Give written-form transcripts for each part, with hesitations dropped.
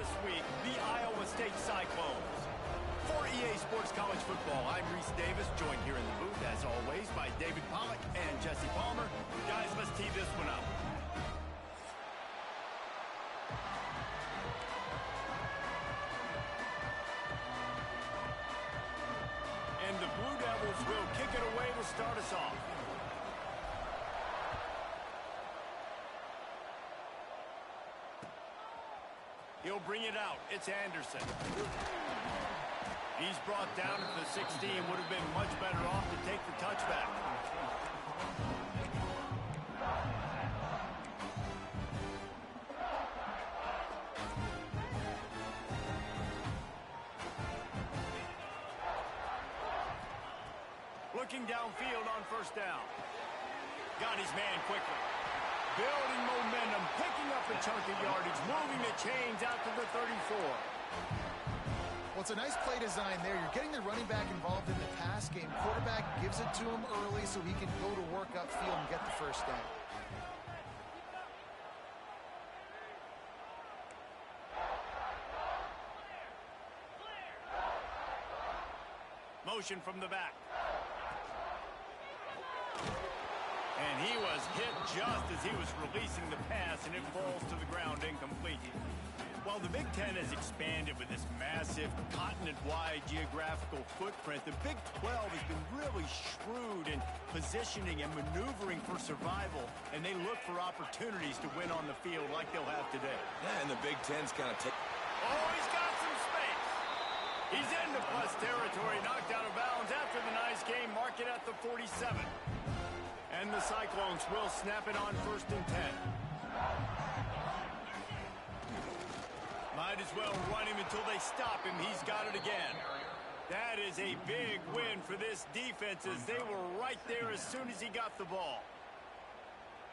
this week, the Iowa State Cyclones. For EA Sports College Football, I'm Reese Davis, joined here in the booth, as always, by David Pollack and Jesse Palmer. Guys, let's tee this one up. And the Blue Devils will kick it away to start us off. He'll bring it out. It's Anderson. He's brought down at the 16. Would have been much better off to take the touchback. Looking downfield on first down. Got his man quickly. Building momentum, picking up a chunk of yardage, moving the chains out to the 34. Well, it's a nice play design there. You're getting the running back involved in the pass game. Quarterback gives it to him early so he can go to work upfield and get the first down. Motion from the back. And he was hit just as he was releasing the pass, and it falls to the ground incomplete. While the Big Ten has expanded with this massive continent-wide geographical footprint, the Big 12 has been really shrewd in positioning and maneuvering for survival, and they look for opportunities to win on the field like they'll have today. Yeah, and the Big Ten's kind of Oh, he's got some space. He's into plus territory, knocked out of bounds after the nice game, mark it at the 47. And the Cyclones will snap it on 1st and 10. Might as well run him until they stop him. He's got it again. That is a big win for this defense as they were right there as soon as he got the ball.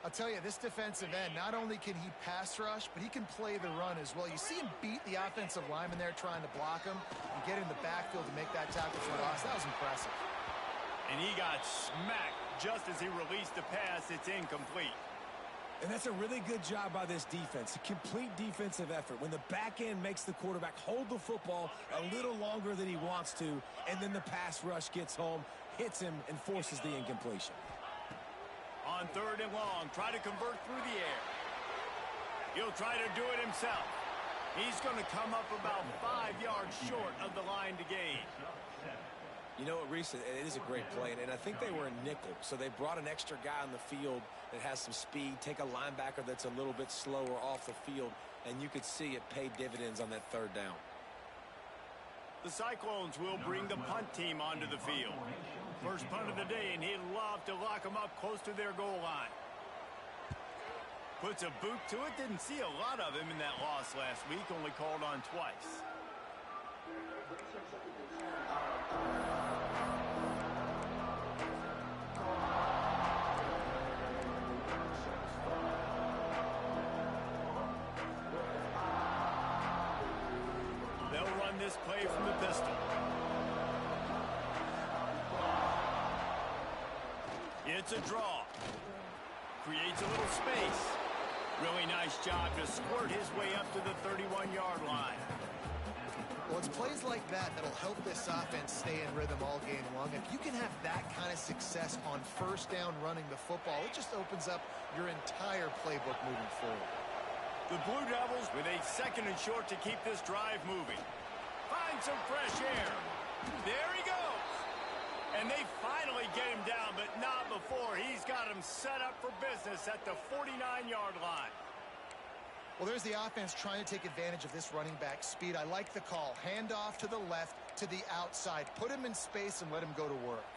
I'll tell you, this defensive end, not only can he pass rush, but he can play the run as well. You see him beat the offensive lineman there trying to block him and get in the backfield to make that tackle for loss. That was impressive. And he got smacked just as he released the pass. It's incomplete. And that's a really good job by this defense. A complete defensive effort. When the back end makes the quarterback hold the football a little longer than he wants to, and then the pass rush gets home, hits him, and forces the incompletion. On 3rd and long, try to convert through the air. He'll try to do it himself. He's going to come up about 5 yards short of the line to gain. You know what, Reese, it is a great play, and I think they were in nickel, so they brought an extra guy on the field that has some speed, take a linebacker that's a little bit slower off the field, and you could see it paid dividends on that 3rd down. The Cyclones will bring the punt team onto the field. First punt of the day, and he'd love to lock them up close to their goal line. Puts a boot to it. Didn't see a lot of him in that loss last week, only called on twice. They'll run this play from the pistol. It's a draw. Creates a little space. Really nice job to squirt his way up to the 31-yard line. Well, it's plays like that that'll help this offense stay in rhythm all game long. If you can have that kind of success on first down running the football, it just opens up your entire playbook moving forward. The Blue Devils with a 2nd and short to keep this drive moving. Find some fresh air. There he goes. And they finally get him down, but not before. He's got him set up for business at the 49-yard line. Well, there's the offense trying to take advantage of this running back speed. I like the call. Hand off to the left, to the outside. Put him in space and let him go to work.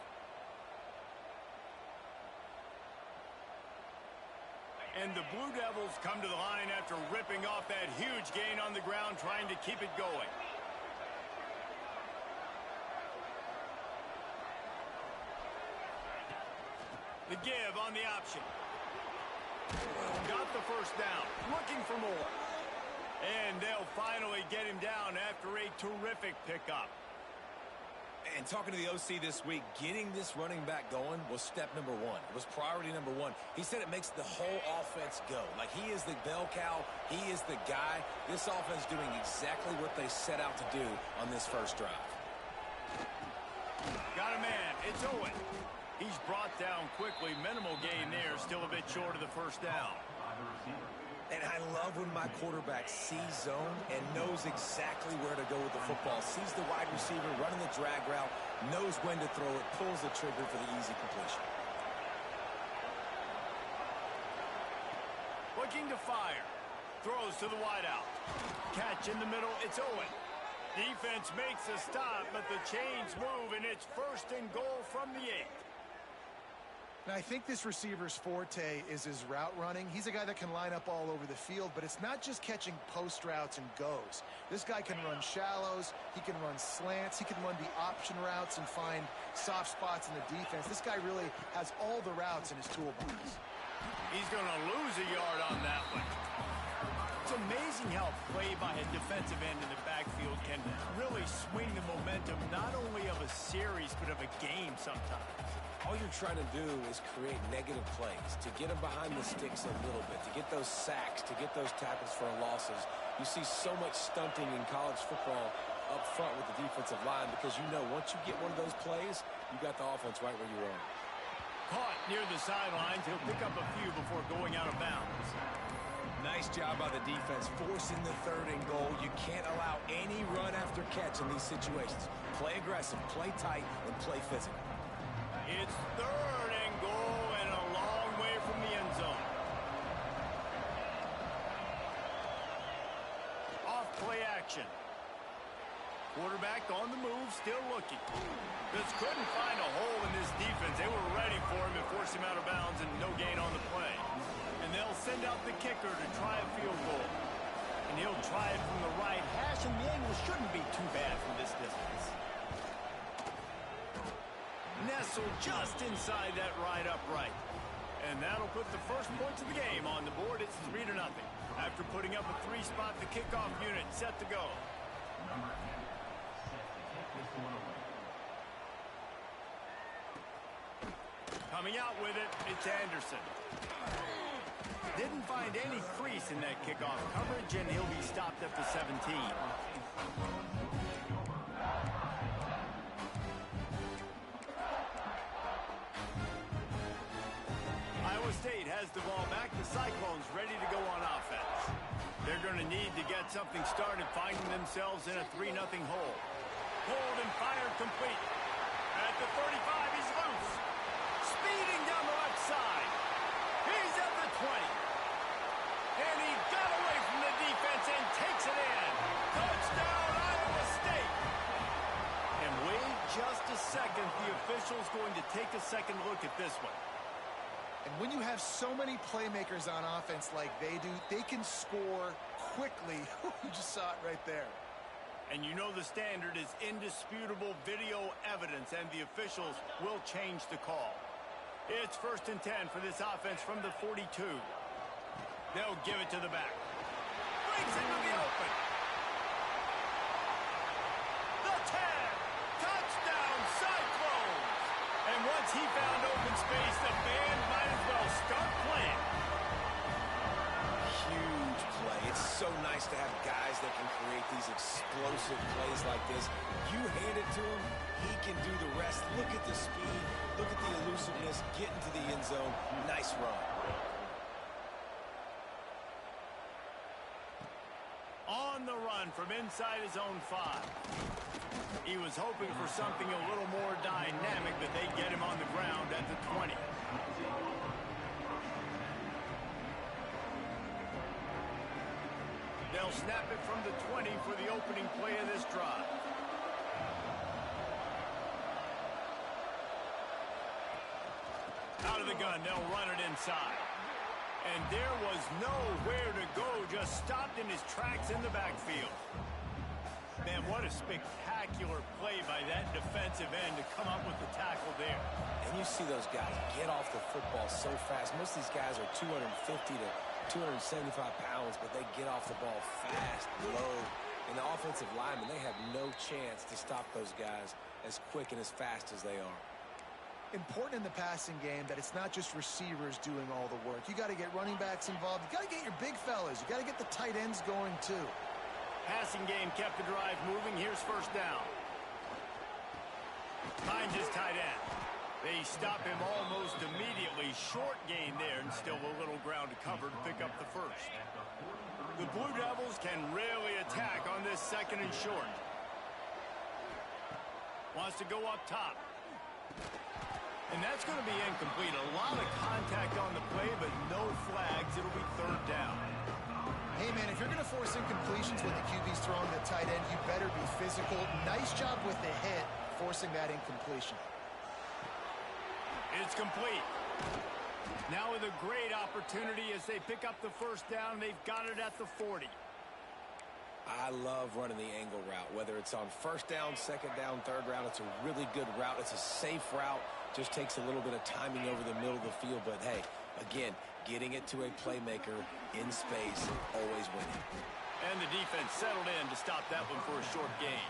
And the Blue Devils come to the line after ripping off that huge gain on the ground, trying to keep it going. The give on the option. Got the first down. Looking for more. And they'll finally get him down after a terrific pickup. And talking to the OC this week, getting this running back going was step number one. It was priority number one. He said it makes the whole offense go. Like, he is the bell cow. He is the guy. This offense doing exactly what they set out to do on this first drive. Got a man. It's Owen. He's brought down quickly. Minimal gain there. Still a bit short of the first down. And I love when my quarterback sees zone and knows exactly where to go with the football. Sees the wide receiver running the drag route, knows when to throw it, pulls the trigger for the easy completion. Looking to fire. Throws to the wideout. Catch in the middle. It's Owen. Defense makes a stop, but the chains move, and it's 1st and goal from the 8. Now, I think this receiver's forte is his route running. He's a guy that can line up all over the field, but it's not just catching post routes and goes. This guy can run shallows, he can run slants, he can run the option routes and find soft spots in the defense. This guy really has all the routes in his toolbox. He's going to lose a yard on that one. It's amazing how play by a defensive end in the backfield can really swing the momentum not only of a series but of a game sometimes. All you're trying to do is create negative plays, to get them behind the sticks a little bit, to get those sacks, to get those tackles for losses. You see so much stunting in college football up front with the defensive line because you know once you get one of those plays, you got the offense right where you want. Caught near the sidelines. He'll pick up a few before going out of bounds. Nice job by the defense forcing the 3rd and goal. You can't allow any run after catch in these situations. Play aggressive, play tight, and play physical. It's 3rd and goal and a long way from the end zone. Off play action. Quarterback on the move, still looking. Just couldn't find a hole in this defense. They were ready for him and forced him out of bounds and no gain on the play. And they'll send out the kicker to try a field goal. And he'll try it from the right hash, and the angle shouldn't be too bad from this distance. Nestled just inside that right upright. And that'll put the first points of the game on the board. It's 3-0. After putting up a 3-spot, the kickoff unit set to go. Coming out with it, it's Anderson. Didn't find any crease in that kickoff coverage, and he'll be stopped at the 17. Iowa State has the ball back. The Cyclones ready to go on offense. They're going to need to get something started, finding themselves in a 3-0 hole. Pulled and fired complete. At the 35, he's loose. Speeding down the left side. He's at the 20. And he got away from the defense and takes it in. Touchdown, Iowa State. And wait just a second. The official's going to take a second look at this one. And when you have so many playmakers on offense like they do, they can score quickly. You just saw it right there. And you know the standard is indisputable video evidence, and the officials will change the call. It's 1st and 10 for this offense from the 42. They'll give it to the back. Breaks into the open. The 10. Touchdown, Cyclones. And once he found open space, the band might as well start playing. Huge play. It's so nice to have guys that can create these explosive plays like this. You hand it to him, he can do the rest. Look at the speed. Look at the elusiveness. Get into the end zone. Nice run. On the run from inside his own 5. He was hoping for something a little more dynamic, but they get him on the ground at the 20. They'll snap it from the 20 for the opening play of this drive. Out of the gun, they'll run it inside. And there was nowhere to go, just stopped in his tracks in the backfield. Man, what a spectacular play by that defensive end to come up with the tackle there. And you see those guys get off the football so fast. Most of these guys are 250 to 275 pounds, but they get off the ball fast, low, And the offensive linemen, they have no chance to stop those guys as quick and as fast as they are. Important in the passing game that it's not just receivers doing all the work. You got to get running backs involved. You got to get your big fellas. You got to get the tight ends going too. Passing game kept the drive moving. Here's first down. Finds his tight end. They stop him almost immediately. Short gain there, and still a little ground to cover to pick up the first. The Blue Devils can really attack on this second and short. Wants to go up top. And that's going to be incomplete. A lot of contact on the play, but no flags. It'll be third down. Hey, man, if you're going to force incompletions when the QB's throwing the tight end, you better be physical. Nice job with the hit, forcing that incompletion. It's complete. Now with a great opportunity as they pick up the first down. They've got it at the 40. I love running the angle route, whether it's on first down, second down, third round. It's a really good route. It's a safe route. Just takes a little bit of timing over the middle of the field. But, hey, again, getting it to a playmaker in space, always winning. And the defense settled in to stop that one for a short gain.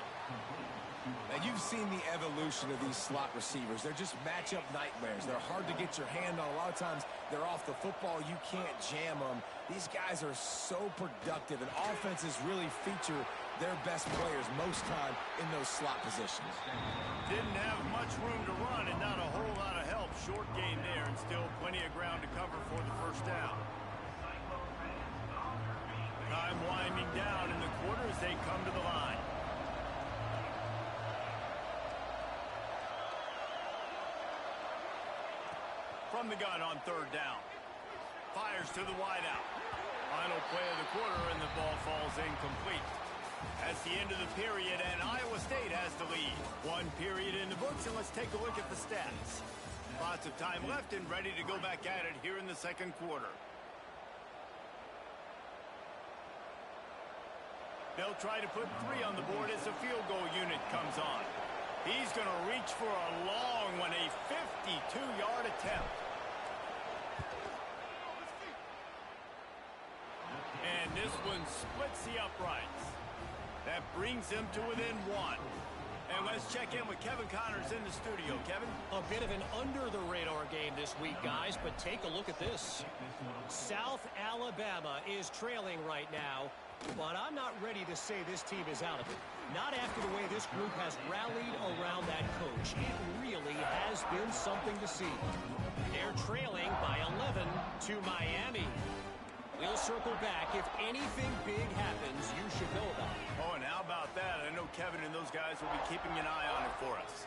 And you've seen the evolution of these slot receivers. They're just matchup nightmares. They're hard to get your hand on. A lot of times they're off the football. You can't jam them. These guys are so productive, and offenses really feature their best players most time in those slot positions. Didn't have much room to run and not a whole lot of help. Short gain there and still plenty of ground to cover for the first down. Time winding down in the quarter as they come to the line. From the gun on third down. Fires to the wideout. Final play of the quarter, and the ball falls incomplete. That's the end of the period, and Iowa State has the lead. One period in the books, and let's take a look at the stats. Lots of time left and ready to go back at it here in the second quarter. They'll try to put 3 on the board as the field goal unit comes on. He's going to reach for a long one, a 52-yard attempt. And this one splits the uprights. That brings him to within 1. And let's check in with Kevin Connors in the studio. Kevin? A bit of an under-the-radar game this week, guys, but take a look at this. South Alabama is trailing right now, but I'm not ready to say this team is out of it. Not after the way this group has rallied around that coach. It really has been something to see. They're trailing by 11 to Miami. We'll circle back. If anything big happens, you should know about it. Oh, and how about that? I know Kevin and those guys will be keeping an eye on it for us.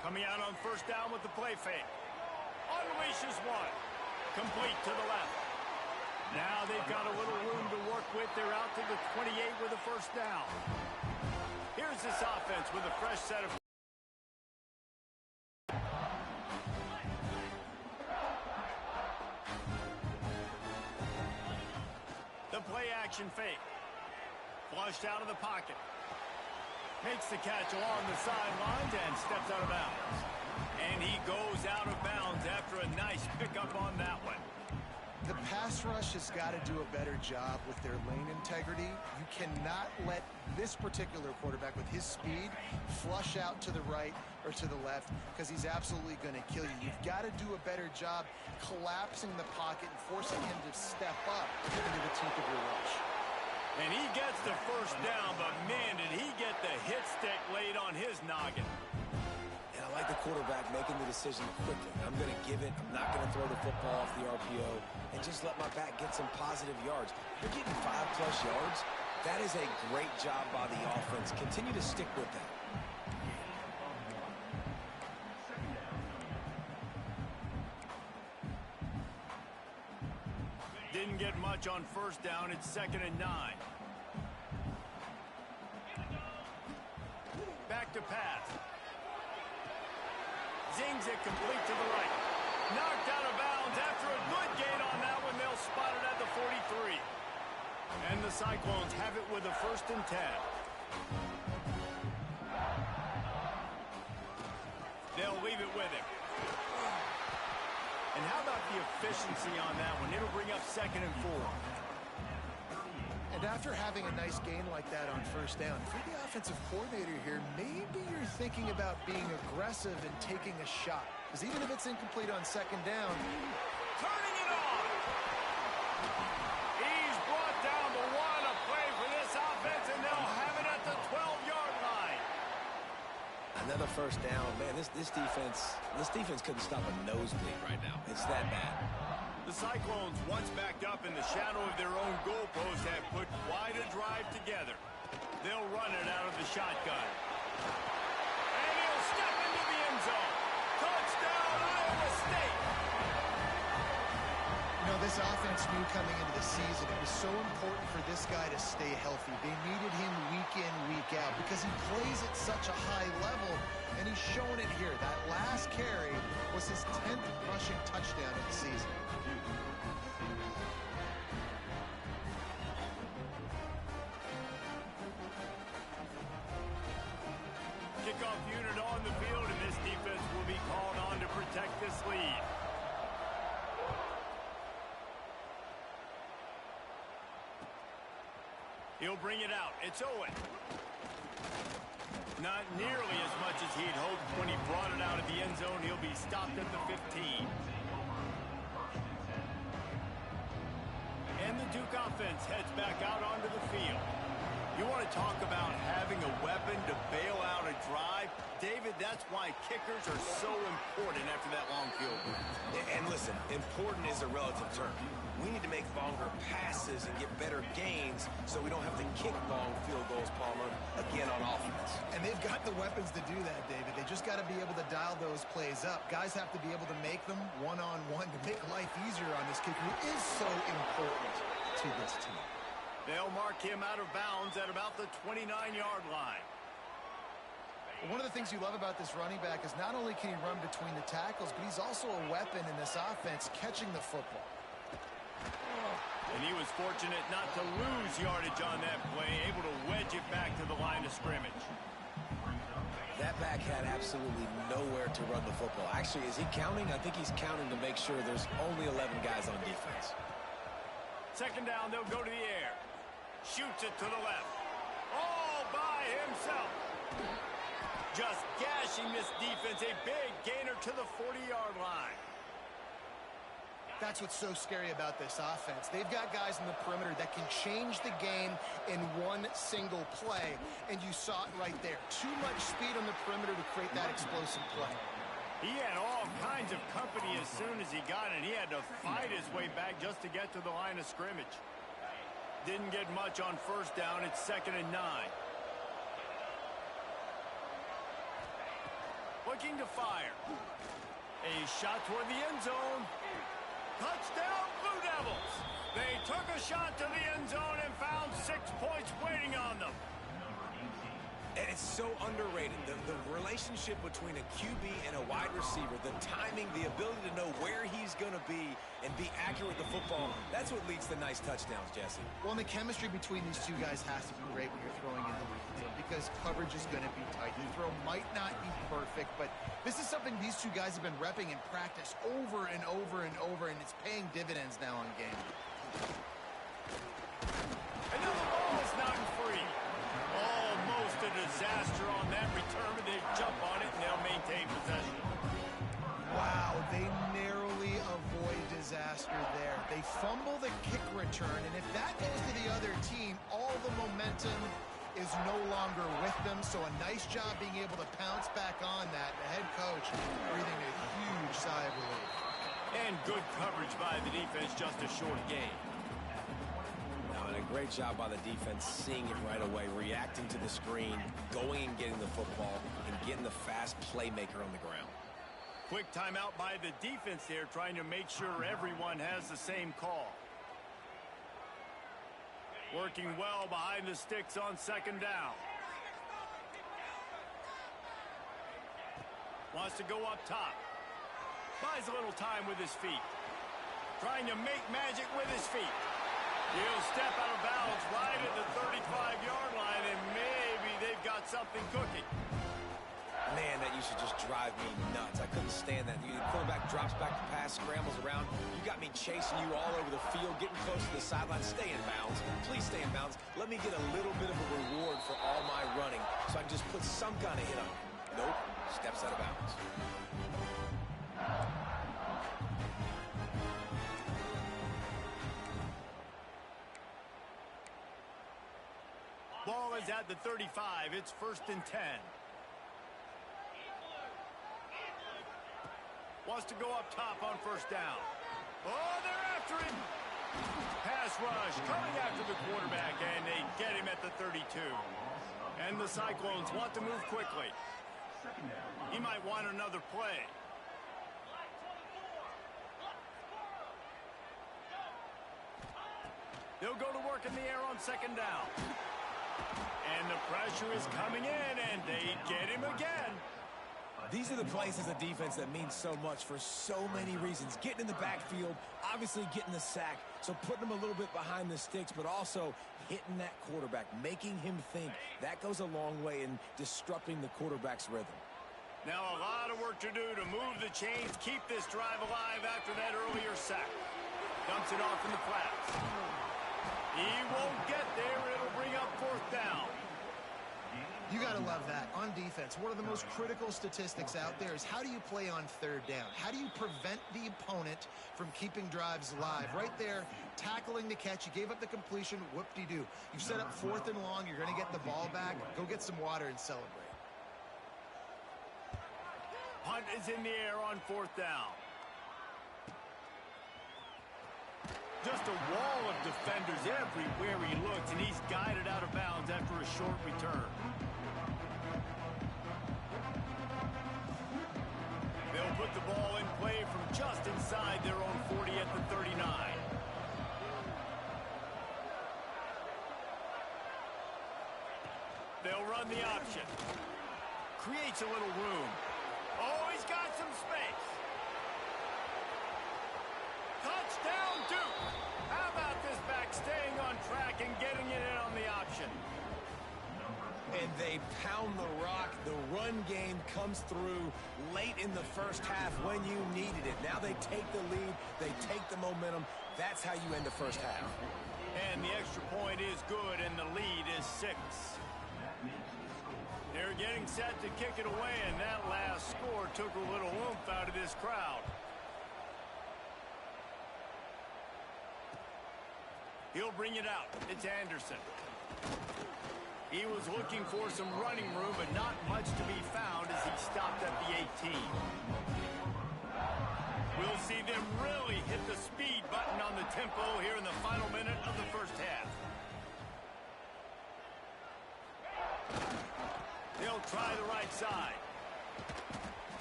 Coming out on first down with the play fake. Unleashes one. Complete to the left. Now they've got a little room to work with. They're out to the 28 with a first down. Here's this offense with a fresh set of... The play-action fake. Flushed out of the pocket. Makes the catch along the sidelines and steps out of bounds. And he goes out of bounds after a nice pickup on that one. The pass rush has got to do a better job with their lane integrity. You cannot let this particular quarterback with his speed flush out to the right or to the left because he's absolutely going to kill you. You've got to do a better job collapsing the pocket and forcing him to step up into the teeth of your rush. And he gets the first down, but man, did he get the hit stick laid on his noggin. And I like the quarterback making the decision quickly. I'm going to give it. I'm not going to throw the football off the RPO and just let my back get some positive yards. You're getting 5+ yards. That is a great job by the offense. Continue to stick with that. Didn't get much on first down. It's 2nd and 9. Back to pass. Zings it complete to the right. Knocked out of bounds after a good gain on that one. They'll spot it at the 43. And the Cyclones have it with a 1st and 10. They'll leave it with him. And how about the efficiency on that one? It'll bring up 2nd and 4. And after having a nice gain like that on first down, if you're the offensive coordinator here, maybe you're thinking about being aggressive and taking a shot. Because even if it's incomplete on second down, Turning it on. He's brought down the one, a play for this offense, and they'll have it at the 12-yard line. Another first down. Man, this defense couldn't stop a nosebleed right now. It's that bad. The Cyclones, once backed up in the shadow of their own goalpost, have put quite a drive together. They'll run it out of the shotgun. And he'll step into the end zone. Touchdown, Iowa State! you know, this offense knew coming into the season it was so important for this guy to stay healthy. They needed him week in, week out because he plays at such a high level, and he's shown it here. That last carry was his 10th rushing touchdown of the season. Kickoff unit on the field, and this defense will be called on to protect this lead. He'll bring it out. It's Owen. Not nearly as much as he'd hoped when he brought it out of the end zone. He'll be stopped at the 15. And the Duke offense heads back out onto the field. You want to talk about having a weapon to bail out a drive? David, that's why kickers are so important after that long field goal. And listen, important is a relative term. We need to make longer passes and get better gains so we don't have to kick long field goals, Palmer, again on offense. And they've got the weapons to do that, David. They just got to be able to dial those plays up. Guys have to be able to make them one-on-one to make life easier on this kicker who is so important to this team. They'll mark him out of bounds at about the 29-yard line. One of the things you love about this running back is not only can he run between the tackles, but he's also a weapon in this offense catching the football. And he was fortunate not to lose yardage on that play, able to wedge it back to the line of scrimmage. That back had absolutely nowhere to run the football. Actually, is he counting? I think he's counting to make sure there's only 11 guys on defense. Second down, they'll go to the air. Shoots it to the left. All by himself. Just gashing this defense. A big gainer to the 40-yard line. That's what's so scary about this offense. They've got guys in the perimeter that can change the game in one single play, and you saw it right there. Too much speed on the perimeter to create that explosive play. He had all kinds of company as soon as he got it. He had to fight his way back just to get to the line of scrimmage. Didn't get much on first down. It's 2nd and 9. Looking to fire. A shot toward the end zone. Touchdown, Blue Devils! They took a shot to the end zone and found 6 points waiting on them. And it's so underrated. The relationship between a QB and a wide receiver, the timing, the ability to know where he's going to be and be accurate with the football, that's what leads to nice touchdowns, Jesse. Well, and the chemistry between these two guys has to be great when you're throwing in the lead zone because coverage is going to be tight. The throw might not be perfect, but this is something these two guys have been repping in practice over and over and over, and it's paying dividends now on game. And now the ball is not free. Almost a disaster on that return, but they jump on it and they'll maintain possession. Wow, they narrowly avoid disaster there. They fumble the kick return, and if that goes to the other team, all the momentum is no longer with them, so a nice job being able to pounce back on that. The head coach breathing a huge sigh of relief. And good coverage by the defense, just a short gain. And a great job by the defense seeing it right away, reacting to the screen, going and getting the football, and getting the fast playmaker on the ground. Quick timeout by the defense there, trying to make sure everyone has the same call. Working well behind the sticks on 2nd down. Wants to go up top. Buys a little time with his feet. Trying to make magic with his feet. He'll step out of bounds right at the 35-yard line, and maybe they've got something cooking. Man, that used to just drive me nuts. I couldn't stand that. The quarterback drops back to pass, scrambles around. You got me chasing you all over the field, getting close to the sideline. Stay in bounds. Please stay in bounds. Let me get a little bit of a reward for all my running so I can just put some kind of hit on you. Nope. Steps out of bounds. Ball is at the 35. It's 1st and 10. Wants to go up top on 1st down. Oh, they're after him. Pass rush coming after the quarterback, and they get him at the 32. And the Cyclones want to move quickly. He might want another play. They'll go to work in the air on 2nd down. And the pressure is coming in, and they get him again. These are the plays as a defense that mean so much for so many reasons. Getting in the backfield, obviously getting the sack, so putting him a little bit behind the sticks, but also hitting that quarterback, making him think. That goes a long way in disrupting the quarterback's rhythm. Now a lot of work to do to move the chains, keep this drive alive after that earlier sack. Dumps it off in the flats. He won't get there. It'll bring up 4th down. You got to love that. On defense, one of the most critical statistics out there is how do you play on 3rd down? How do you prevent the opponent from keeping drives alive? Right there, tackling the catch. You gave up the completion. Whoop-de-doo. You set up 4th and long. You're going to get the ball back. Go get some water and celebrate. Punt is in the air on 4th down. Just a wall of defenders everywhere he looks, and he's guided out of bounds after a short return. They'll put the ball in play from just inside their own 40 at the 39. They'll run the option. Creates a little room. Oh, he's got some space. Touchdown, Duke. How about this back staying on track and getting it in on the option? And they pound the rock. The run game comes through late in the 1st half when you needed it. Now they take the lead. They take the momentum. That's how you end the 1st half. And the extra point is good, and the lead is 6. They're getting set to kick it away, and that last score took a little oomph out of this crowd. He'll bring it out. It's Anderson. He was looking for some running room, but not much to be found as he stopped at the 18. We'll see them really hit the speed button on the tempo here in the final minute of the 1st half. They'll try the right side.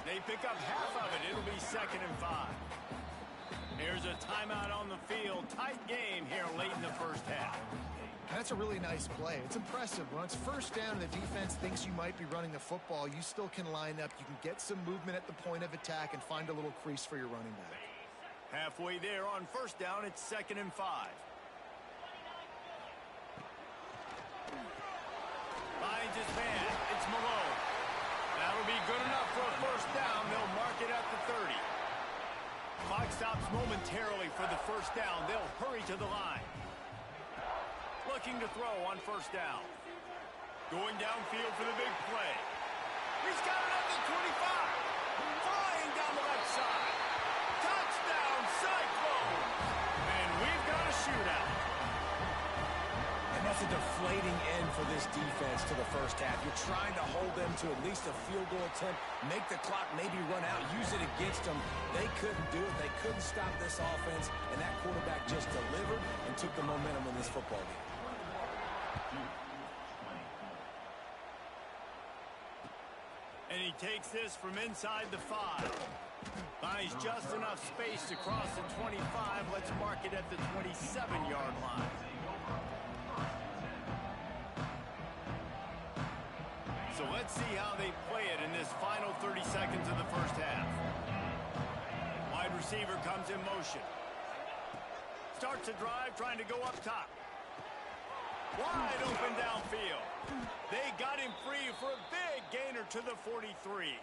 They pick up half of it. It'll be 2nd and 5. Here's a timeout on the field. Tight game here late in the 1st half. That's a really nice play. It's impressive. When it's 1st down and the defense thinks you might be running the football, you still can line up. You can get some movement at the point of attack and find a little crease for your running back. Halfway there on 1st down, it's 2nd and 5. Finds his man. It's Malone. That'll be good enough for a 1st down. They'll mark it at the 30. Clock stops momentarily for the 1st down. They'll hurry to the line. Looking to throw on 1st down. Going downfield for the big play. He's got it at the 25. Flying down the left side. Touchdown, Cyclones. And we've got a shootout. And that's a deflating end for this defense to the 1st half. You're trying to hold them to at least a field goal attempt, make the clock maybe run out, use it against them. They couldn't do it. They couldn't stop this offense, and that quarterback just delivered and took the momentum in this football game. And he takes this from inside the 5. Finds just enough space to cross the 25. Let's mark it at the 27-yard line. So let's see how they play it in this final 30 seconds of the 1st half. Wide receiver comes in motion. Starts a drive trying to go up top. Wide open downfield. They got him free for a big gainer to the 43.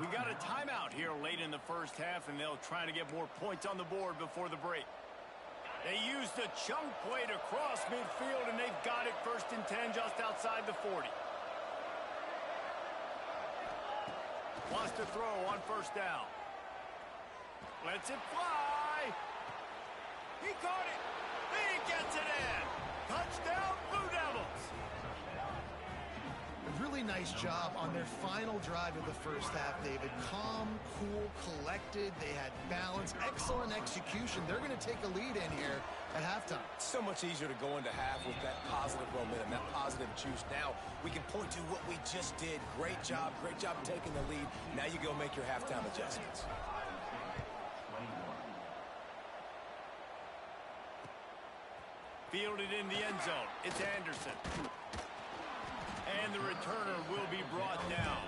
We got a timeout here late in the first half, and they'll try to get more points on the board before the break. They used a chunk play to cross midfield, and they've got it 1st and 10 just outside the 40. Wants to throw on 1st down. Lets it fly. He caught it. He gets it in. Touchdown, Blue Devils. A really nice job on their final drive of the first half, David. Calm, cool, collected. They had balance. Excellent execution. They're going to take a lead in here at halftime. So much easier to go into half with that positive momentum, that positive juice. Now we can point to what we just did. Great job taking the lead. Now you go make your halftime adjustments. Fielded in the end zone. It's Anderson. And the returner will be brought down.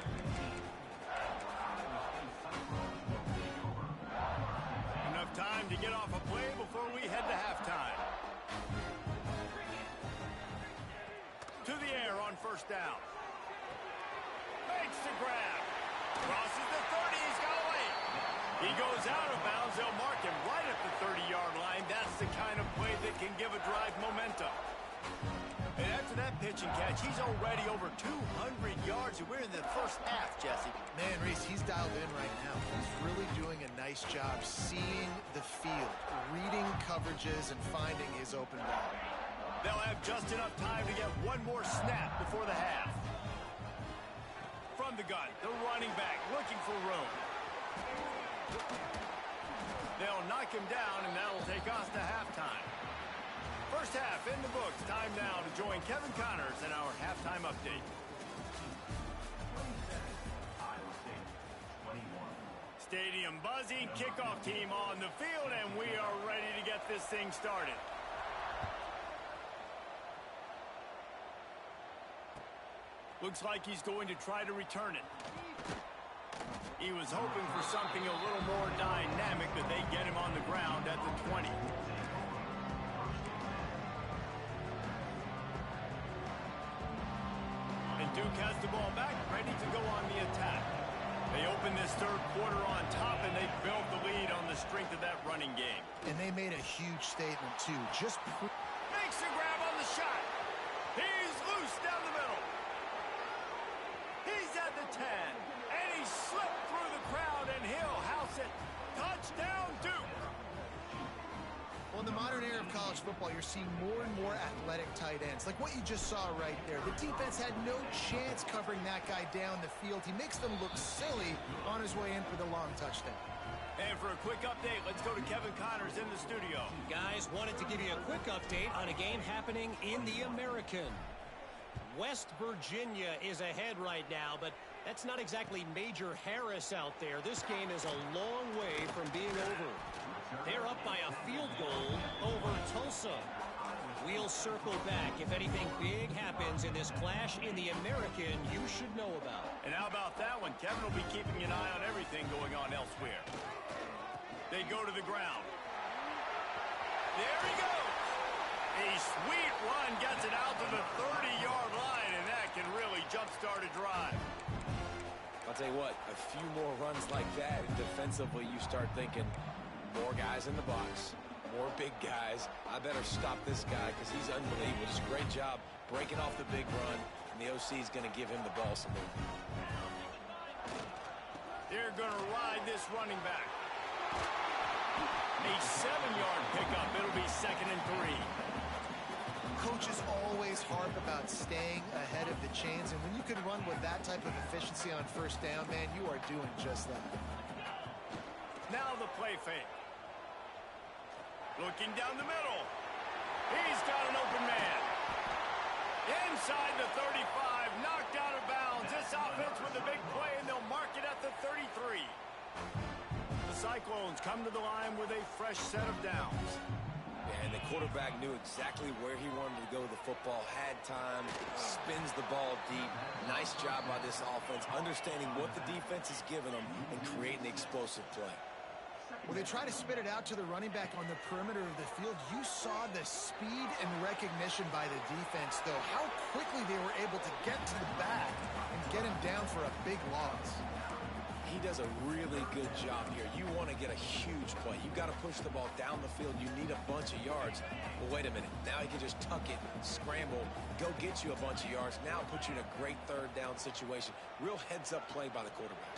Enough time to get off a play before we head to halftime. To the air on 1st down. Makes the grab. Crosses the 30. He's got away. He goes out of bounds. They'll mark him right at the 30-yard line. That's the kind of play that can give a drive momentum. And after that pitch and catch, he's already over 200 yards, and we're in the first half, Jesse. Man, Reese, he's dialed in right now. He's really doing a nice job seeing the field, reading coverages, and finding his open ball. They'll have just enough time to get one more snap before the half. From the gun, the running back looking for room. They'll knock him down, and that'll take us to halftime. First half in the books. Time now to join Kevin Connors in our halftime update. Stadium buzzing, kickoff team on the field, and we are ready to get this thing started. Looks like he's going to try to return it. He was hoping for something a little more dynamic, but they get him on the ground at the 20. And Duke has the ball back, ready to go on the attack. They open this third quarter on top, and they built the lead on the strength of that running game. And they made a huge statement, too. Makes the grab on the shot. He's loose down the middle. He's at the 10. And he slipped through the crowd, and he'll house it. Touchdown, Duke. Well, in the modern era of college football, you're seeing more and more athletic tight ends. Like what you just saw right there. The defense had no chance covering that guy down the field. He makes them look silly on his way in for the long touchdown. And for a quick update, let's go to Kevin Connors in the studio. Guys, wanted to give you a quick update on a game happening in the American. West Virginia is ahead right now, but that's not exactly Major Harris out there. This game is a long way from being over. They're up by a field goal over Tulsa. We'll circle back. If anything big happens in this clash in the American, you should know about. And how about that one? Kevin will be keeping an eye on everything going on elsewhere. They go to the ground. There he goes. A sweet run gets it out to the 30-yard line, and that can really jumpstart a drive. I'll tell you what, a few more runs like that, and defensively you start thinking, more guys in the box, more big guys. I better stop this guy because he's unbelievable. Just a great job breaking off the big run, and the OC is going to give him the ball some more. They're going to ride this running back. A 7-yard pickup. It'll be 2nd and 3. Coaches always harp about staying ahead of the chains, and when you can run with that type of efficiency on 1st down, man, you are doing just that. Now the play fake. Looking down the middle. He's got an open man. Inside the 35, knocked out of bounds. This offense with a big play, and they'll mark it at the 33. The Cyclones come to the line with a fresh set of downs. And the quarterback knew exactly where he wanted to go with the football, had time, spins the ball deep. Nice job by this offense, understanding what the defense is giving them and creating the explosive play. When they try to spit it out to the running back on the perimeter of the field, you saw the speed and recognition by the defense, though, how quickly they were able to get to the back and get him down for a big loss. He does a really good job here. You want to get a huge play. You've got to push the ball down the field. You need a bunch of yards. But wait a minute. Now he can just tuck it, scramble, go get you a bunch of yards. Now put you in a great third down situation. Real heads-up play by the quarterback.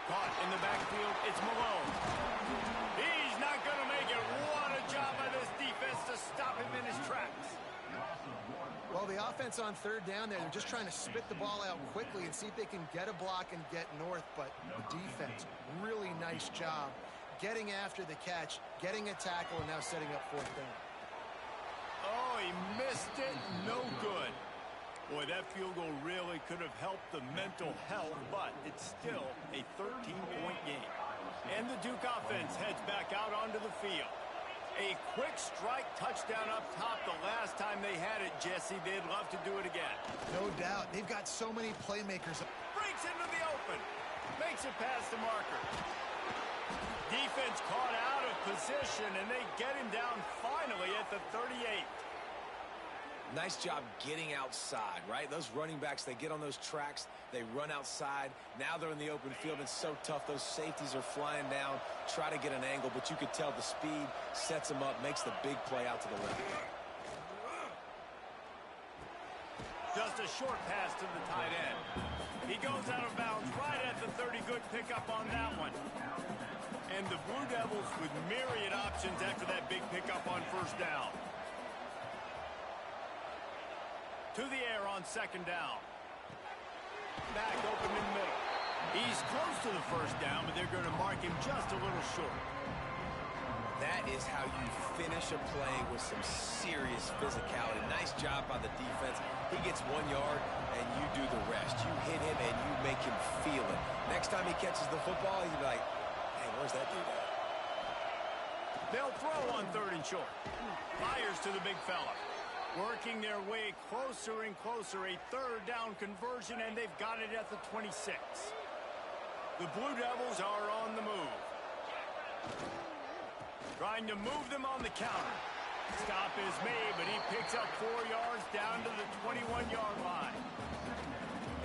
Caught in the backfield, it's Malone. He's not going to make it. What a job by this defense to stop him in his tracks. Well, the offense on third down there, they're just trying to spit the ball out quickly and see if they can get a block and get north. But the defense, really nice job getting after the catch, getting a tackle, and now setting up fourth down. Oh, he missed it. No good. Boy, that field goal really could have helped the mental health, but it's still a 13-point game. And the Duke offense heads back out onto the field. A quick strike touchdown up top the last time they had it, Jesse. They'd love to do it again. No doubt. They've got so many playmakers. Breaks into the open. Makes it past the marker. Defense caught out of position, and they get him down finally at the 38. Nice job getting outside, right? Those running backs, they get on those tracks, they run outside. Now they're in the open field. It's so tough. Those safeties are flying down, try to get an angle, but you could tell the speed sets them up, makes the big play out to the left. Just a short pass to the tight end. He goes out of bounds right at the 30. Good pickup on that one. And the Blue Devils with myriad options after that big pickup on first down. To the air on second down. Back open in the middle. He's close to the first down, but they're going to mark him just a little short. That is how you finish a play with some serious physicality. Nice job by the defense. He gets 1 yard, and you do the rest. You hit him, and you make him feel it. Next time he catches the football, he'll be like, hey, where's that dude at? They'll throw on third and short. Fires to the big fella. Working their way closer and closer, a third down conversion, and they've got it at the 26. The Blue Devils are on the move. Trying to move them on the counter. Stop is made, but he picks up 4 yards down to the 21-yard line.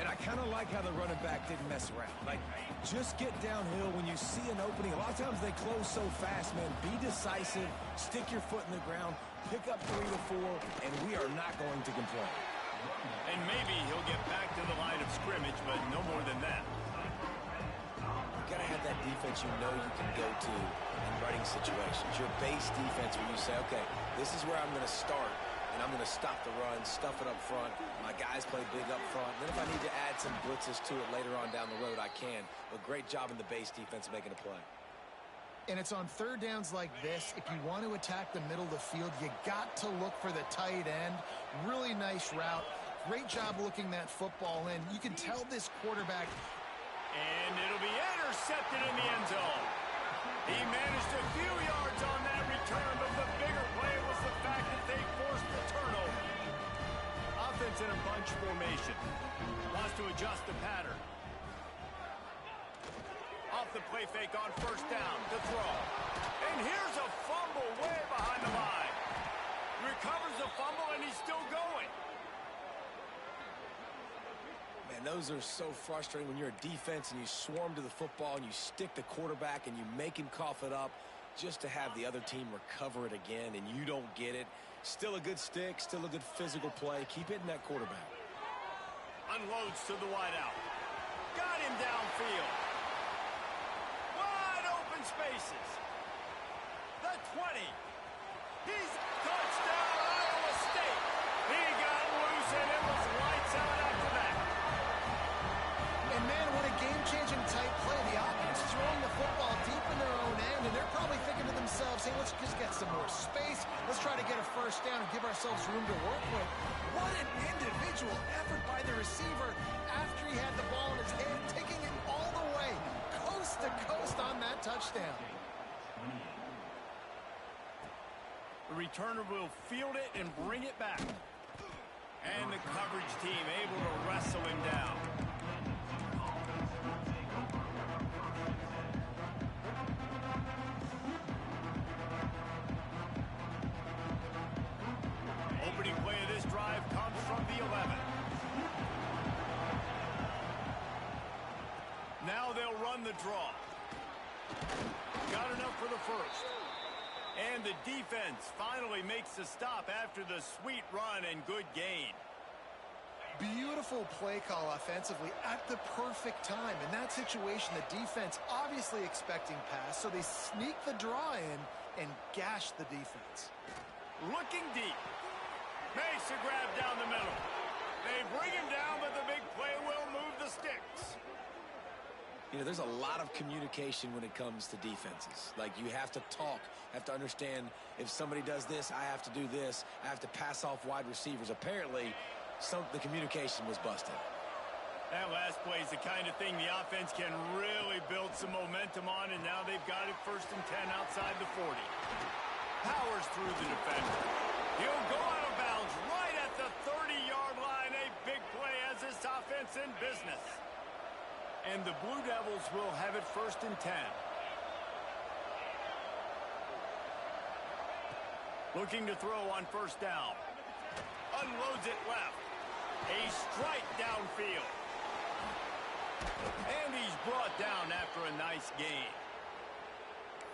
And I kind of like how the running back didn't mess around. Like, just get downhill when you see an opening. A lot of times they close so fast, man. Be decisive, stick your foot in the ground, pick up 3 to 4, and we are not going to complain. And maybe he'll get back to the line of scrimmage, but no more than that. You got to have that defense you know you can go to in running situations. Your base defense where you say, okay, this is where I'm going to start, and I'm going to stop the run, stuff it up front. My guys play big up front. Then if I need to add some blitzes to it later on down the road, I can. But great job in the base defense making a play. And it's on third downs like this. If you want to attack the middle of the field, you got to look for the tight end. Really nice route. Great job looking that football in. You can tell this quarterback. And it'll be intercepted in the end zone. He managed a few yards on that return, but the bigger play was the fact that they forced the turnover. Offense in a bunch formation. Wants to adjust the pattern. Off the play fake on first down to throw. And here's a fumble way behind the line. Recovers the fumble, and he's still going. Man, those are so frustrating when you're a defense and you swarm to the football and you stick the quarterback and you make him cough it up just to have the other team recover it again and you don't get it. Still a good stick, still a good physical play. Keep hitting that quarterback. Unloads to the wideout. Got him downfield. Wide open spaces. The 20. He's touchdown, Iowa State. He got loose and it was lights out after that. And man, what a game-changing type play. The offense throwing the football deep in their own end, and they're probably thinking to themselves, hey, let's just get some more space. Let's try to get a first down and give ourselves room to work with. What an individual effort by the receiver after he had the ball in his hand, taking it all the way, coast to coast on that touchdown. The returner will field it and bring it back. And the coverage team able to wrestle him down. the draw. Got enough for the first. And the defense finally makes the stop after the sweet run and good gain. Beautiful play call offensively at the perfect time. In that situation, the defense obviously expecting pass, so they sneak the draw in and gash the defense. Looking deep. Makes a grab down the middle. They bring him down, but the big play will move the sticks. You know, there's a lot of communication when it comes to defenses. Like, you have to talk, have to understand if somebody does this, I have to do this. I have to pass off wide receivers. Apparently, the communication was busted. That last play is the kind of thing the offense can really build some momentum on, and now they've got it 1st and 10 outside the 40. Powers through the defender. He'll go out of bounds right at the 30-yard line. A big play as this offense in business. And the Blue Devils will have it 1st and 10. Looking to throw on 1st down. Unloads it left. A strike downfield. And he's brought down after a nice gain.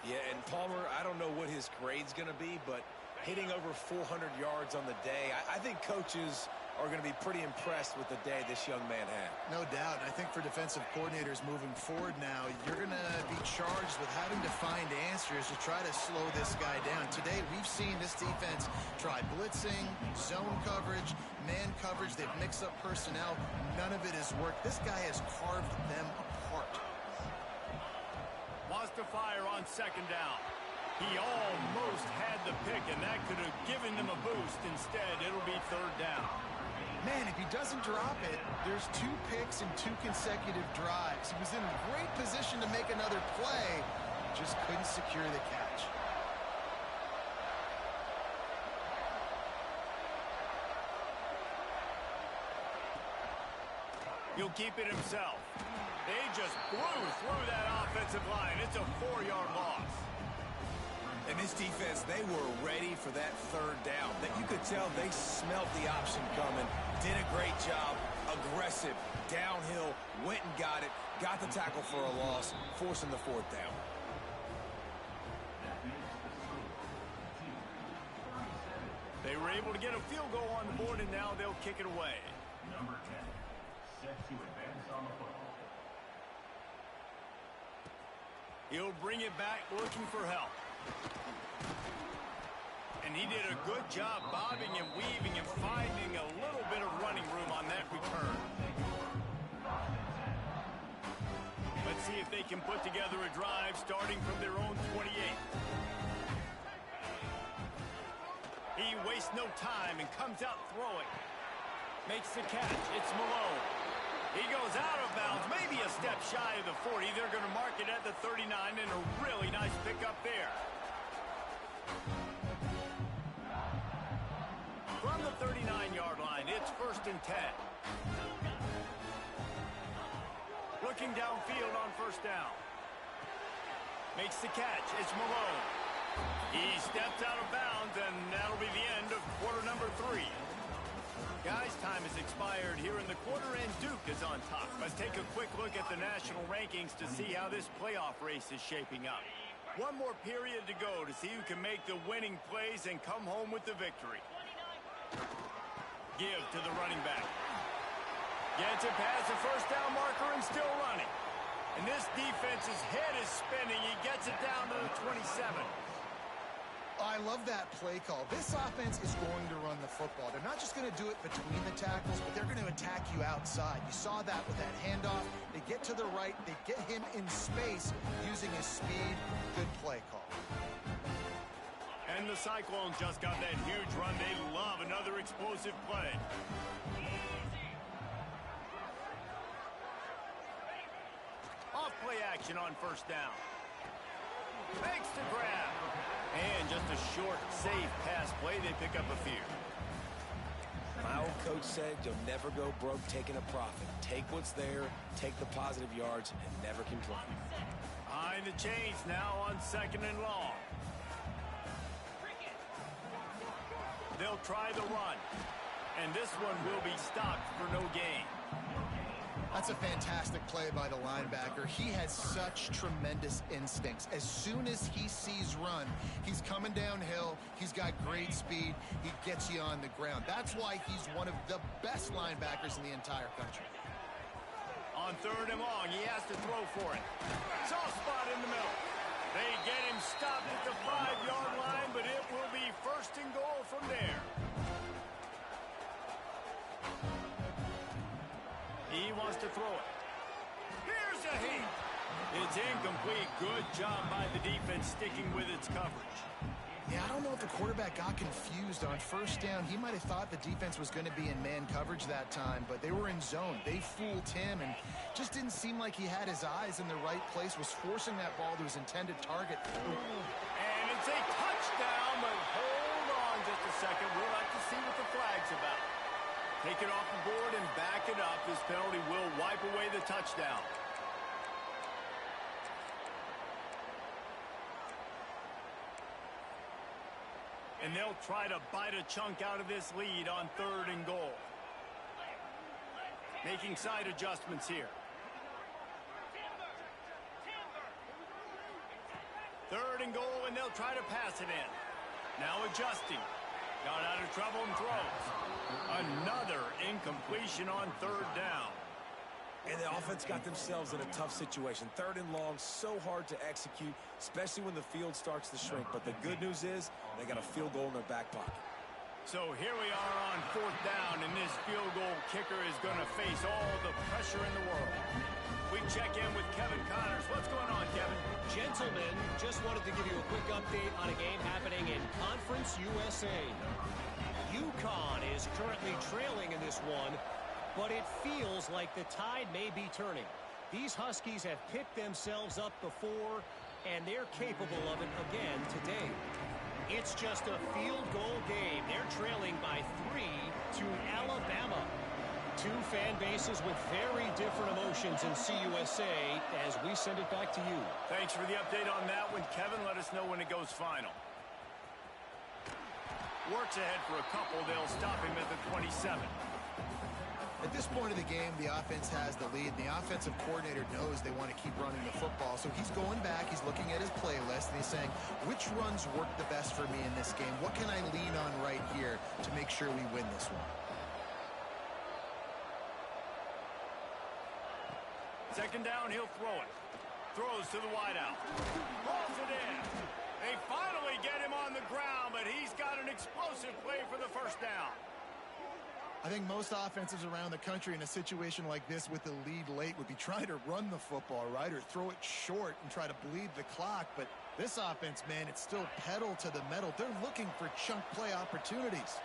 Yeah, and Palmer, I don't know what his grade's going to be, but hitting over 400 yards on the day, I think coaches are going to be pretty impressed with the day this young man had. No doubt. I think for defensive coordinators moving forward now, you're going to be charged with having to find answers to try to slow this guy down. Today, we've seen this defense try blitzing, zone coverage, man coverage. They've mixed up personnel. None of it has worked. This guy has carved them apart. Wants to fire on 2nd down. He almost had the pick, and that could have given them a boost. Instead, it'll be 3rd down. Man, if he doesn't drop it, there's 2 picks and 2 consecutive drives. He was in great position to make another play, just couldn't secure the catch. He'll keep it himself. They just blew through that offensive line. It's a 4-yard loss. And this defense, they were ready for that 3rd down. That you could tell they smelt the option coming. Did a great job. Aggressive. Downhill. Went and got it. Got the tackle for a loss. Forcing the 4th down. They were able to get a field goal on the board, and now they'll kick it away. Number 10, set to advance on the football. He'll bring it back looking for help. And he did a good job bobbing and weaving and finding a little bit of running room on that return. Let's see if they can put together a drive starting from their own 28. He wastes no time and comes out throwing. Makes the catch. It's Malone. He goes out of bounds, maybe a step shy of the 40. They're going to mark it at the 39, and a really nice pickup there. From the 39-yard line, it's 1st and 10. Looking downfield on 1st down. Makes the catch. It's Malone. He steps out of bounds, and that'll be the end of quarter number 3. Guys, time has expired here in the quarter, and Duke is on top. Let's take a quick look at the national rankings to see how this playoff race is shaping up. One more period to go to see who can make the winning plays and come home with the victory. Give to the running back. Gets it past the 1st down marker and still running. And this defense's head is spinning. He gets it down to the 27. I love that play call. This offense is going to run the football. They're not just going to do it between the tackles, but they're going to attack you outside. You saw that with that handoff. They get to the right. They get him in space using his speed. Good play call. And the Cyclones just got that huge run. They love another explosive play. Off play action on 1st down. Makes the grab. And just a short, safe pass play. They pick up a few. My old coach said you'll never go broke taking a profit. Take what's there, take the positive yards, and never complain. Behind the chains now on 2nd and long. They'll try the run. And this one will be stopped for no gain. That's a fantastic play by the linebacker. He has such tremendous instincts. As soon as he sees run, he's coming downhill. He's got great speed. He gets you on the ground. That's why he's one of the best linebackers in the entire country. On 3rd and long, he has to throw for it. Soft spot in the middle. They get him stopped at the 5-yard line, but it will be 1st and goal from there. He wants to throw it. Here's a heat. It's incomplete. Good job by the defense sticking with its coverage. Yeah, I don't know if the quarterback got confused on 1st down. He might have thought the defense was going to be in man coverage that time, but they were in zone. They fooled him and just didn't seem like he had his eyes in the right place, was forcing that ball to his intended target. And it's a touchdown, but hold on just a second. We'll have to see what the flag's about. Take it off the board and back it up. This penalty will wipe away the touchdown. And they'll try to bite a chunk out of this lead on 3rd and goal. Making side adjustments here. 3rd and goal, and they'll try to pass it in. Now adjusting. Got out of trouble and throws. Another incompletion on 3rd down. And the offense got themselves in a tough situation. 3rd and long, so hard to execute, especially when the field starts to shrink. But the good news is they got a field goal in their back pocket. So here we are on 4th down, and this field goal kicker is going to face all the pressure in the world. We check in with Kevin Connors. What's going on, Kevin? Gentlemen, just wanted to give you a quick update on a game happening in Conference USA. UConn is currently trailing in this one, but it feels like the tide may be turning. These Huskies have picked themselves up before, and they're capable of it again today. It's just a field goal game. They're trailing by 3 to Alabama. Two fan bases with very different emotions in CUSA as we send it back to you. Thanks for the update on that one, Kevin. Let us know when it goes final. Works ahead for a couple. They'll stop him at the 27. At this point of the game, the offense has the lead. The offensive coordinator knows they want to keep running the football. So he's going back, he's looking at his playlist, and he's saying, which runs work the best for me in this game? What can I lean on right here to make sure we win this one? 2nd down, he'll throw it. Throws to the wideout. Rolls it in. They finally get him on the ground, but he's got an explosive play for the 1st down. I think most offenses around the country in a situation like this with the lead late would be trying to run the football, right, or throw it short and try to bleed the clock. But this offense, man, it's still pedal to the metal. They're looking for chunk play opportunities.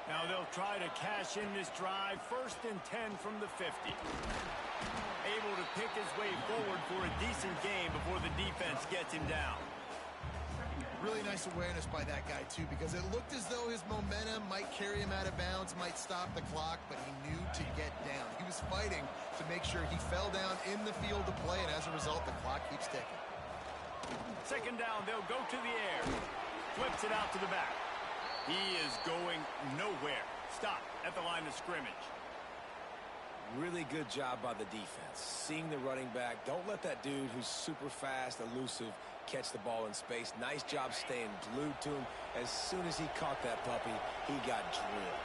Now they'll try to cash in this drive. 1st and 10 from the 50. Able to pick his way forward for a decent game before the defense gets him down. Really nice awareness by that guy, too, because it looked as though his momentum might carry him out of bounds, might stop the clock, but he knew to get down. He was fighting to make sure he fell down in the field to play, and as a result, the clock keeps ticking. 2nd down, they'll go to the air. Flips it out to the back. He is going nowhere. Stop at the line of scrimmage. Really good job by the defense. Seeing the running back. Don't let that dude who's super fast, elusive, catch the ball in space. Nice job staying glued to him. As soon as he caught that puppy, he got drilled.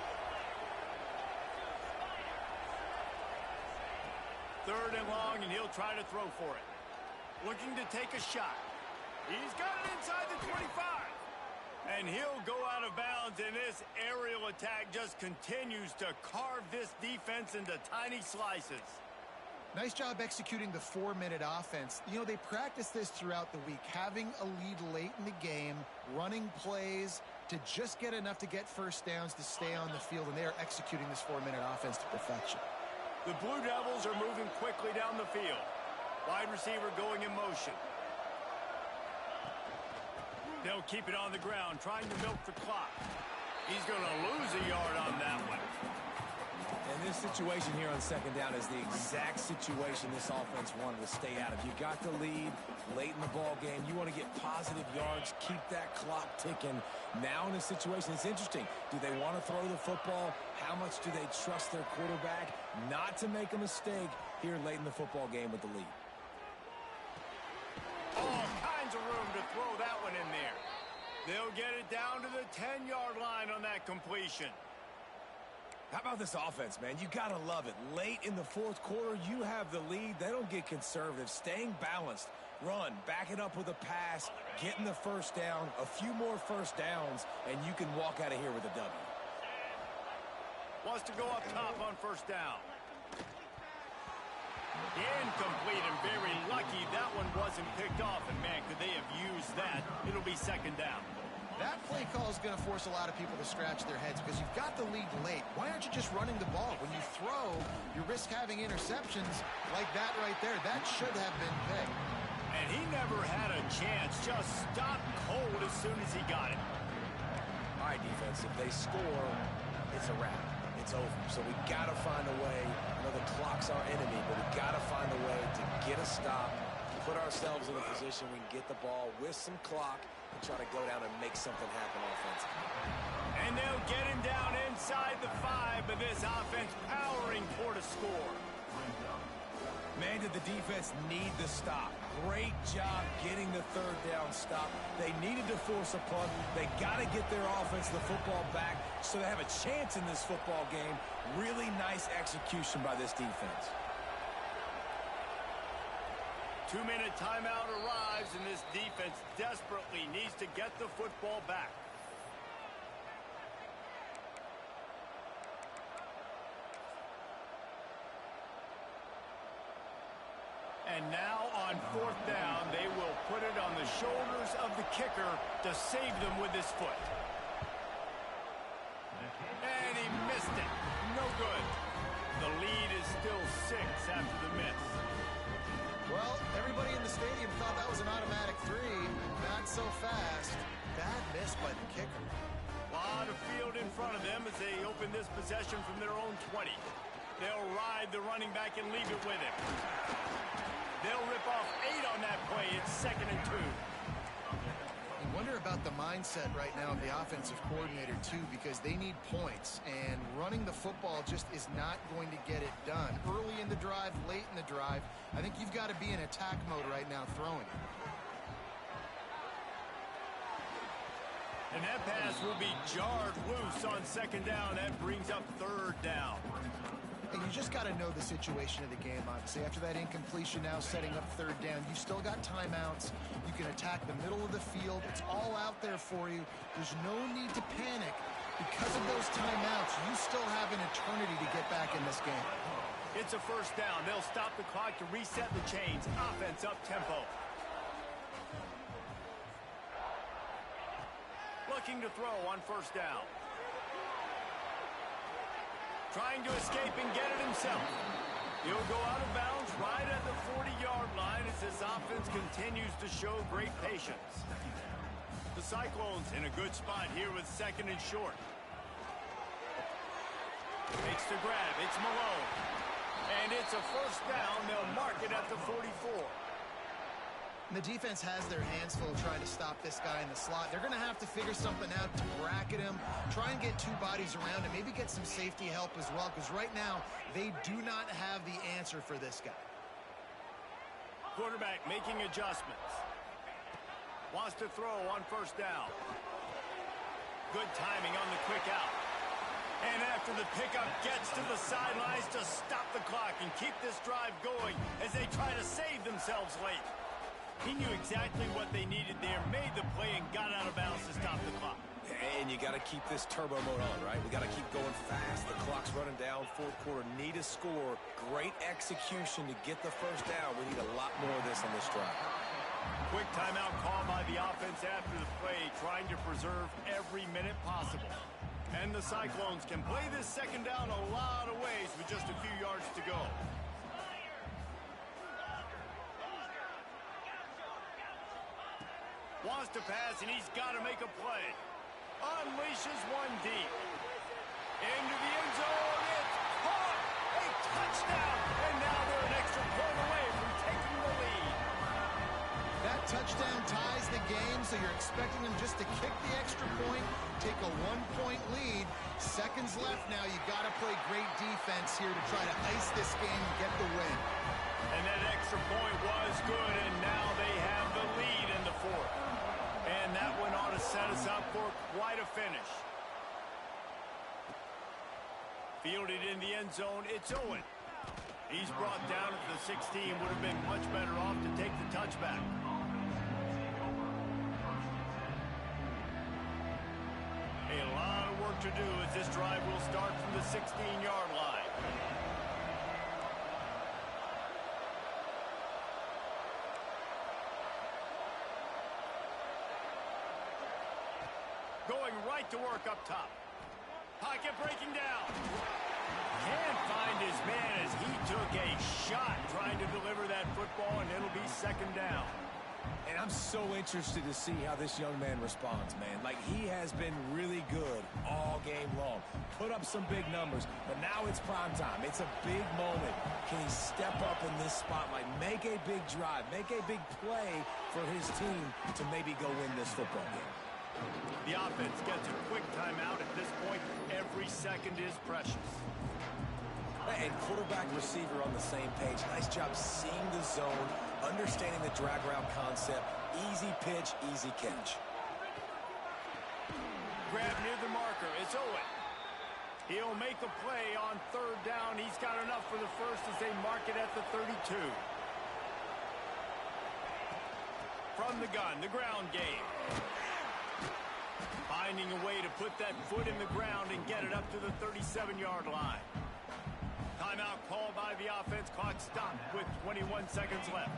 3rd and long, and he'll try to throw for it. Looking to take a shot. He's got it inside the 25. And he'll go out of bounds, and this aerial attack just continues to carve this defense into tiny slices. Nice job executing the 4-minute offense. You know, they practice this throughout the week, having a lead late in the game, running plays to just get enough to get 1st downs to stay on the field, and they are executing this 4-minute offense to perfection. The Blue Devils are moving quickly down the field. Wide receiver going in motion. They'll keep it on the ground, trying to milk the clock. He's going to lose a yard on that one. And this situation here on 2nd down is the exact situation this offense wanted to stay out of. You got the lead late in the ball game. You want to get positive yards, keep that clock ticking. Now in this situation, it's interesting. Do they want to throw the football? How much do they trust their quarterback not to make a mistake here late in the football game with the lead. All kinds of room to throw that one in there. They'll get it down to the 10-yard line on that completion. How about this offense, man? You got to love it. Late in the fourth quarter, you have the lead. They don't get conservative. Staying balanced. Run, back it up with a pass, getting the first down, a few more first downs, and you can walk out of here with a W. Wants to go up top on first down. Incomplete, and very lucky that one wasn't picked off. And, man, could they have used that? It'll be second down. That play call is going to force a lot of people to scratch their heads because you've got the lead late. Why aren't you just running the ball? When you throw, you risk having interceptions like that right there. That should have been picked. And he never had a chance. Just stopped cold as soon as he got it. All right, defense, if they score, it's a wrap. It's over. So we got to find a way. I know the clock's our enemy, but we got to find a way to get a stop, put ourselves in a position we can get the ball with some clock and try to go down and make something happen offensively. And they'll get him down inside the 5, but this offense powering toward a score. Man, did the defense need the stop. Great job getting the third down stop. They needed to force a punt. They got to get their offense the football back so they have a chance in this football game. Really nice execution by this defense. 2-minute timeout arrives, and this defense desperately needs to get the football back. And now on fourth down, they will put it on the shoulders of the kicker to save them with his foot. And he missed it. No good. The lead is still 6 after the miss. Well, everybody in the stadium thought that was an automatic 3. Not so fast. Bad miss by the kicker. A lot of field in front of them as they open this possession from their own 20. They'll ride the running back and leave it with him. They'll rip off 8 on that play. It's 2nd and 2. I wonder about the mindset right now of the offensive coordinator, too, because they need points, and running the football just is not going to get it done. Early in the drive, late in the drive, I think you've got to be in attack mode right now throwing it. And that pass will be jarred loose on 2nd down. That brings up 3rd down. And you just got to know the situation of the game, obviously. After that incompletion now setting up 3rd down, you've still got timeouts. You can attack the middle of the field. It's all out there for you. There's no need to panic. Because of those timeouts, you still have an eternity to get back in this game. It's a 1st down. They'll stop the clock to reset the chains. Offense up tempo. Looking to throw on 1st down. Trying to escape and get it himself. He'll go out of bounds right at the 40-yard line as this offense continues to show great patience. The Cyclones in a good spot here with 2nd and short. Makes the grab. It's Malone. And it's a 1st down. They'll mark it at the 44. And the defense has their hands full trying to stop this guy in the slot. They're going to have to figure something out to bracket him, try and get 2 bodies around him, maybe get some safety help as well, because right now they do not have the answer for this guy. Quarterback making adjustments. Wants to throw on 1st down. Good timing on the quick out. And after the pickup gets to the sidelines to stop the clock and keep this drive going as they try to save themselves late. He knew exactly what they needed there, made the play, and got out of bounds to stop the clock. And you got to keep this turbo mode on, right? We got to keep going fast. The clock's running down. 4th quarter, need a score. Great execution to get the 1st down. We need a lot more of this on this drive. Quick timeout call by the offense after the play, trying to preserve every minute possible. And the Cyclones can play this 2nd down a lot of ways with just a few yards to go. Wants to pass, and he's got to make a play. Unleashes one deep. Into the end zone. It's caught. A touchdown. And now they're an extra point away from taking the lead. That touchdown ties the game, so you're expecting them just to kick the extra point, take a 1-point lead. Seconds left. left now. You got to play great defense here to try to ice this game and get the win. And that extra point was good, and now they have the lead in the fourth. And that one ought to set us up for quite a finish. Fielded in the end zone, it's Owen. He's brought down at the 16. Would have been much better off to take the touchback. A lot of work to do as this drive will start from the 16-yard line. Going right to work up top. Pocket breaking down. Can't find his man as he took a shot trying to deliver that football, and it'll be second down. And I'm so interested to see how this young man responds, man. Like, he has been really good all game long. Put up some big numbers, but now it's prime time. It's a big moment. Can he step up in this spotlight, make a big drive, make a big play for his team to maybe go win this football game? The offense gets a quick timeout at this point. Every second is precious. And quarterback receiver on the same page. Nice job seeing the zone, understanding the drag route concept. Easy pitch, easy catch. Grab near the marker. It's Owen. He'll make a play on third down. He's got enough for the first as they mark it at the 32. From the gun, the ground game. Finding a way to put that foot in the ground and get it up to the 37-yard line. Timeout called by the offense. Clock stopped with 21 seconds left.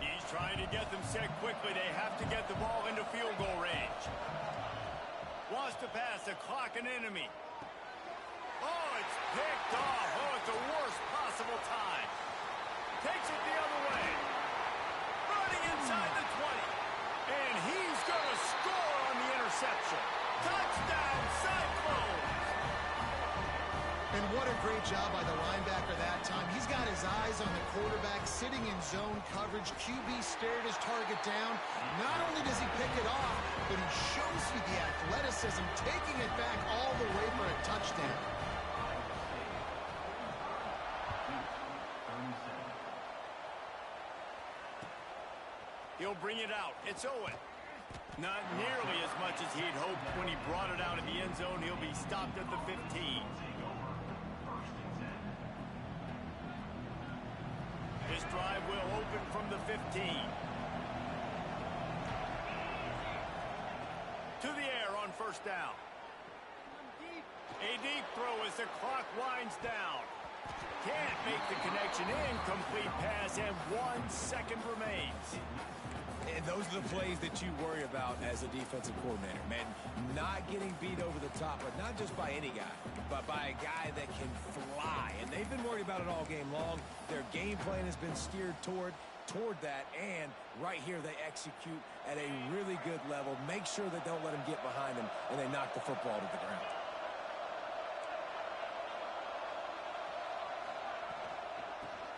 He's trying to get them set quickly. They have to get the ball into field goal range. Wants to pass. The clock an enemy. Oh, it's picked off. Oh, it's the worst possible time. Takes it the other way. Running inside the 20. And he's going to score on the interception. Touchdown, Cyclones! And what a great job by the linebacker that time. He's got his eyes on the quarterback, sitting in zone coverage. QB stared his target down. Not only does he pick it off, but he shows you the athleticism, taking it back all the way for a touchdown. He'll bring it out. It's Owen. Not nearly as much as he'd hoped when he brought it out of the end zone. He'll be stopped at the 15. This drive will open from the 15. To the air on first down. A deep throw as the clock winds down. Can't make the connection. Incomplete pass, and 1 second remains. And those are the plays that you worry about as a defensive coordinator, man. Not getting beat over the top, but not just by any guy, but by a guy that can fly. And they've been worried about it all game long. Their game plan has been steered toward that, and right here they execute at a really good level. Make sure they don't let them get behind them, and they knock the football to the ground.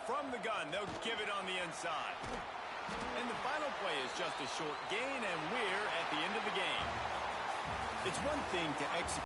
From the gun, they'll give it on the inside. And the final play is just a short gain, and we're at the end of the game. It's one thing to execute